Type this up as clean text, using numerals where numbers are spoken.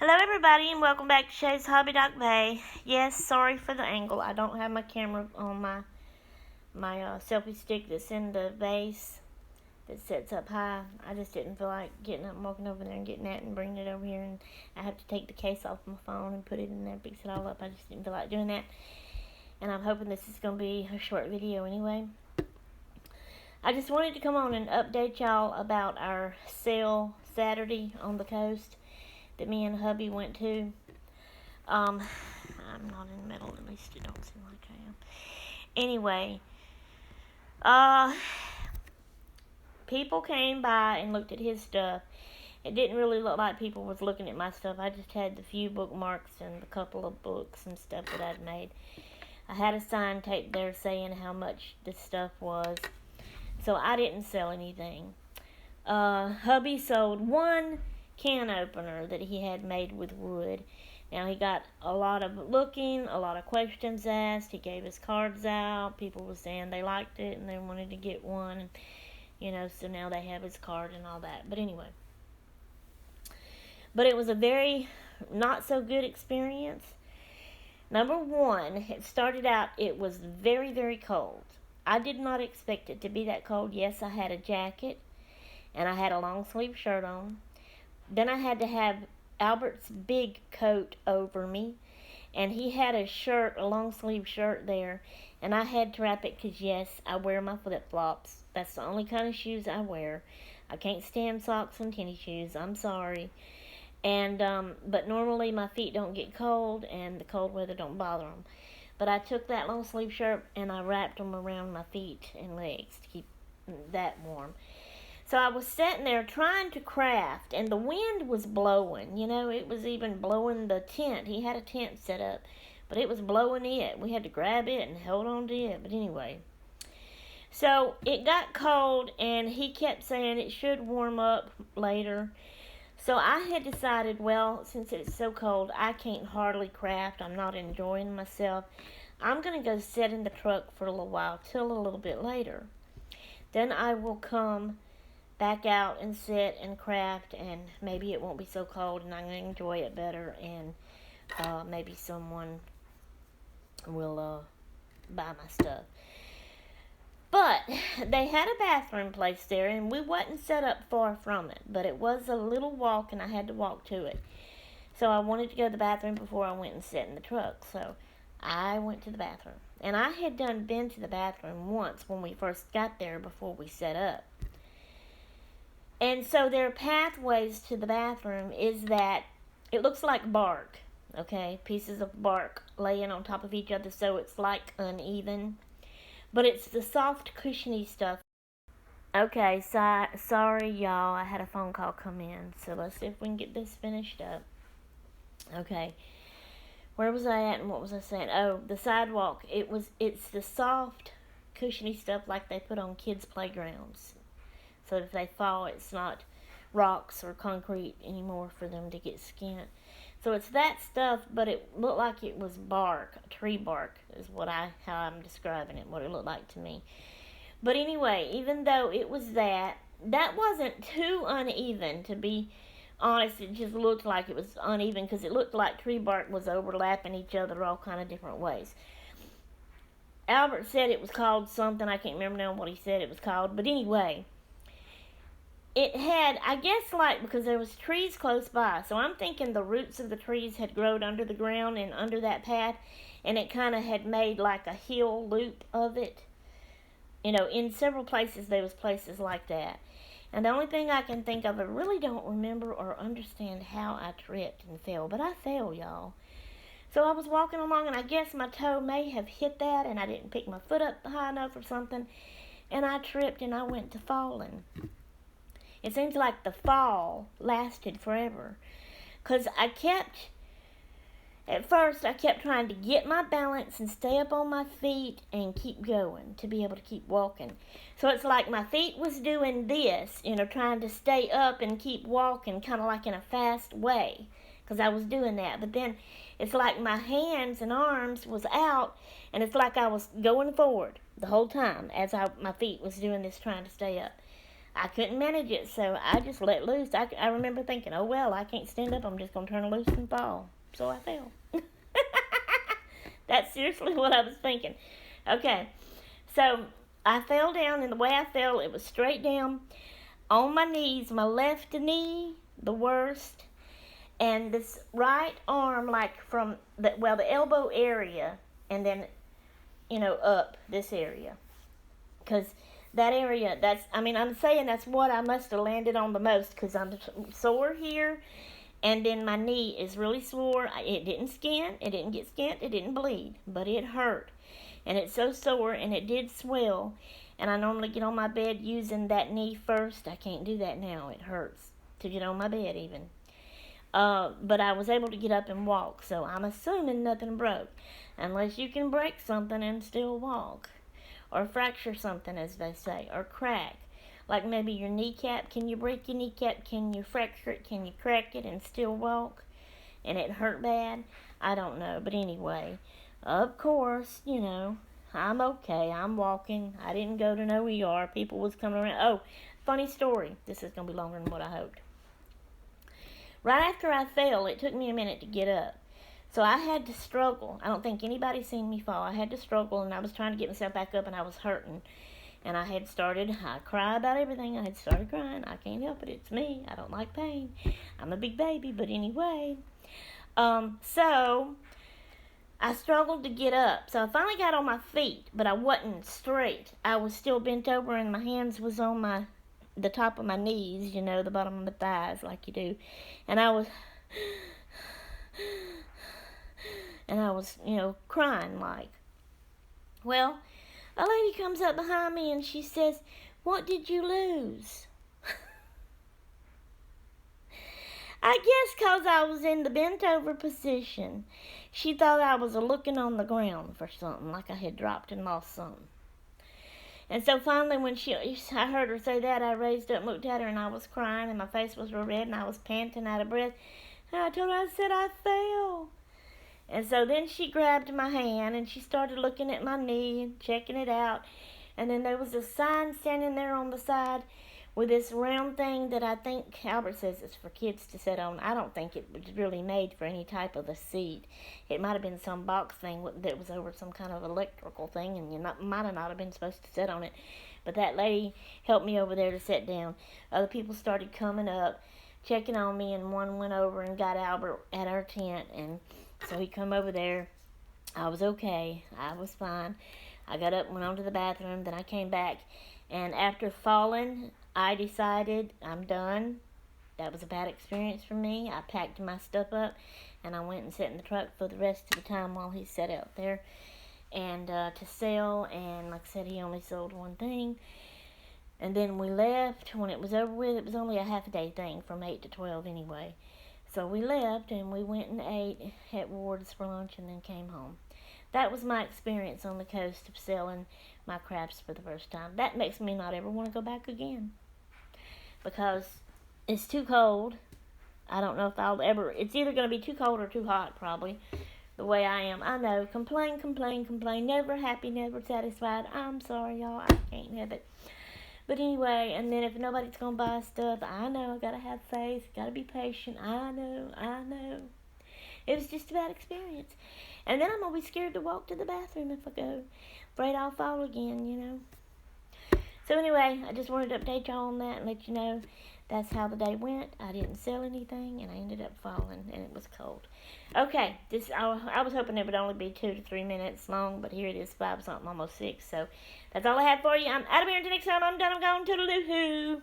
Hello everybody and welcome back to Shay's Hobby Doc Bay. Yes, sorry for the angle. I don't have my camera on my selfie stick that's in the vase that sits up high. I just didn't feel like getting up and walking over there and getting that and bringing it over here, and I have to take the case off my phone and put it in there and fix it all up. I just didn't feel like doing that, and I'm hoping this is going to be a short video anyway. I just wanted to come on and update y'all about our sale Saturday on the coast that me and hubby went to. I'm not in the middle, at least it don't seem like I am. Anyway, people came by and looked at his stuff. It didn't really look like people was looking at my stuff. I just had the few bookmarks and a couple of books and stuff that I'd made. I had a sign taped there saying how much this stuff was, so I didn't sell anything. Hubby sold one can opener that he had made with wood. Now, he got a lot of looking, a lot of questions asked. He gave his cards out. People were saying they liked it and they wanted to get one. So now they have his card and all that. But anyway. But it was a very not so good experience. Number one, it started out, it was very, very cold. I did not expect it to be that cold. Yes, I had a jacket and I had a long sleeve shirt on. Then I had to have Albert's big coat over me, and he had a shirt, a long sleeve shirt there, and I had to wrap it because, yes, I wear my flip-flops. That's the only kind of shoes I wear. I can't stand socks and tennis shoes. I'm sorry. And but normally my feet don't get cold, and the cold weather don't bother them. But I took that long sleeve shirt and I wrapped them around my feet and legs to keep that warm. So I was sitting there trying to craft, and the wind was blowing. It was even blowing the tent. He had a tent set up, but it was blowing it. We had to grab it and hold on to it. But anyway, so it got cold, and he kept saying it should warm up later. So I had decided, well, since it's so cold, I can't hardly craft. I'm not enjoying myself. I'm going to go sit in the truck for a little while, till a little bit later. Then I will come back out and sit and craft, and maybe it won't be so cold and I'm going to enjoy it better, and maybe someone will buy my stuff. But they had a bathroom place there, and we wasn't set up far from it, but it was a little walk and I had to walk to it. So I wanted to go to the bathroom before I went and sat in the truck, so I went to the bathroom. And I had been to the bathroom once when we first got there before we set up. And so their pathways to the bathroom is that it looks like bark, okay? Pieces of bark laying on top of each other, so it's like uneven. But it's the soft, cushiony stuff. Okay, sorry, y'all. I had a phone call come in, so let's see if we can get this finished up. Okay. Where was I at and what was I saying? Oh, the sidewalk. It's the soft, cushiony stuff like they put on kids' playgrounds. So if they fall, it's not rocks or concrete anymore for them to get skint. So it's that stuff, but it looked like it was bark, tree bark is how I'm describing it, what it looked like to me. But anyway, even though it was that wasn't too uneven, to be honest. It just looked like it was uneven because it looked like tree bark was overlapping each other all kind of different ways. Albert said it was called something. I can't remember now what he said it was called. But anyway, it had, I guess, because there was trees close by, so I'm thinking the roots of the trees had grown under the ground and under that path, and it kind of had made like a hill loop of it. In several places there was places like that. And the only thing I can think of, I really don't remember or understand how I tripped and fell, but I fell, y'all. So I was walking along, and I guess my toe may have hit that, and I didn't pick my foot up high enough or something, and I tripped and I went to falling. It seems like the fall lasted forever. Because at first I kept trying to get my balance and stay up on my feet and keep going to be able to keep walking. So it's like my feet was doing this, trying to stay up and keep walking kind of like in a fast way. Because I was doing that. But then it's like my hands and arms was out, and it's like I was going forward the whole time as my feet was doing this trying to stay up. I couldn't manage it, so I just let loose. I remember thinking, oh well, I can't stand up. I'm just going to turn loose and fall. So I fell. That's seriously what I was thinking. Okay, so I fell down, and the way I fell, it was straight down on my knees, my left knee, the worst, and this right arm, like from the elbow area, and then, up this area. Because that area, I'm saying that's what I must have landed on the most, because I'm sore here, and then my knee is really sore. It didn't skint, it didn't get skint, it didn't bleed, but it hurt. And it's so sore, and it did swell. And I normally get on my bed using that knee first. I can't do that now. It hurts to get on my bed even. But I was able to get up and walk, so I'm assuming nothing broke. Unless you can break something and still walk. Or fracture something, as they say. Or crack. Like maybe your kneecap. Can you break your kneecap? Can you fracture it? Can you crack it and still walk? And it hurt bad? I don't know. But anyway, of course, I'm okay. I'm walking. I didn't go to no ER. People was coming around. Oh, funny story. This is going to be longer than what I hoped. Right after I fell, it took me a minute to get up. So I had to struggle. I don't think anybody seen me fall. I had to struggle, and I was trying to get myself back up, and I was hurting. And I cry about everything. I had started crying. I can't help it. It's me. I don't like pain. I'm a big baby, but anyway. So I struggled to get up. So I finally got on my feet, but I wasn't straight. I was still bent over, and my hands was on the top of my knees, the bottom of my thighs, like you do. And I was crying like. Well, a lady comes up behind me and she says, "What did you lose?" I guess 'cause I was in the bent over position. She thought I was looking on the ground for something, like I had dropped and lost something. And so finally, when I heard her say that, I raised up and looked at her, and I was crying, and my face was real red, and I was panting out of breath. And I told her, I said, I fell. And so then she grabbed my hand, and she started looking at my knee and checking it out. And then there was a sign standing there on the side with this round thing that I think Albert says it's for kids to sit on. I don't think it was really made for any type of a seat. It might have been some box thing that was over some kind of electrical thing, and you might have not have been supposed to sit on it. But that lady helped me over there to sit down. Other people started coming up, checking on me, and one went over and got Albert at our tent, and so he come over there. I was okay. I was fine. I got up and went on to the bathroom. Then I came back, and after falling, I decided I'm done. That was a bad experience for me. I packed my stuff up, and I went and sat in the truck for the rest of the time while he sat out there and to sell. And like I said, he only sold one thing. And then we left. When it was over with, it was only a half-a-day thing from 8 to 12 anyway. So we left, and we went and ate at Ward's for lunch and then came home. That was my experience on the coast of selling my crafts for the first time. That makes me not ever want to go back again, because it's too cold. I don't know if I'll ever. It's either going to be too cold or too hot, probably, the way I am. I know. Complain. Never happy, never satisfied. I'm sorry, y'all. I can't have it. But anyway, and then if nobody's going to buy stuff, I know. I got to have faith. Got to be patient. I know. It was just a bad experience. And then I'm going to be scared to walk to the bathroom if I go. Afraid I'll fall again, So anyway, I just wanted to update y'all on that and let you know that's how the day went. I didn't sell anything, and I ended up falling, and it was cold. Okay, I was hoping it would only be 2 to 3 minutes long, but here it is, 5-something, almost 6. So that's all I have for you. I'm out of here until next time. I'm done. I'm going to the loo-hoo.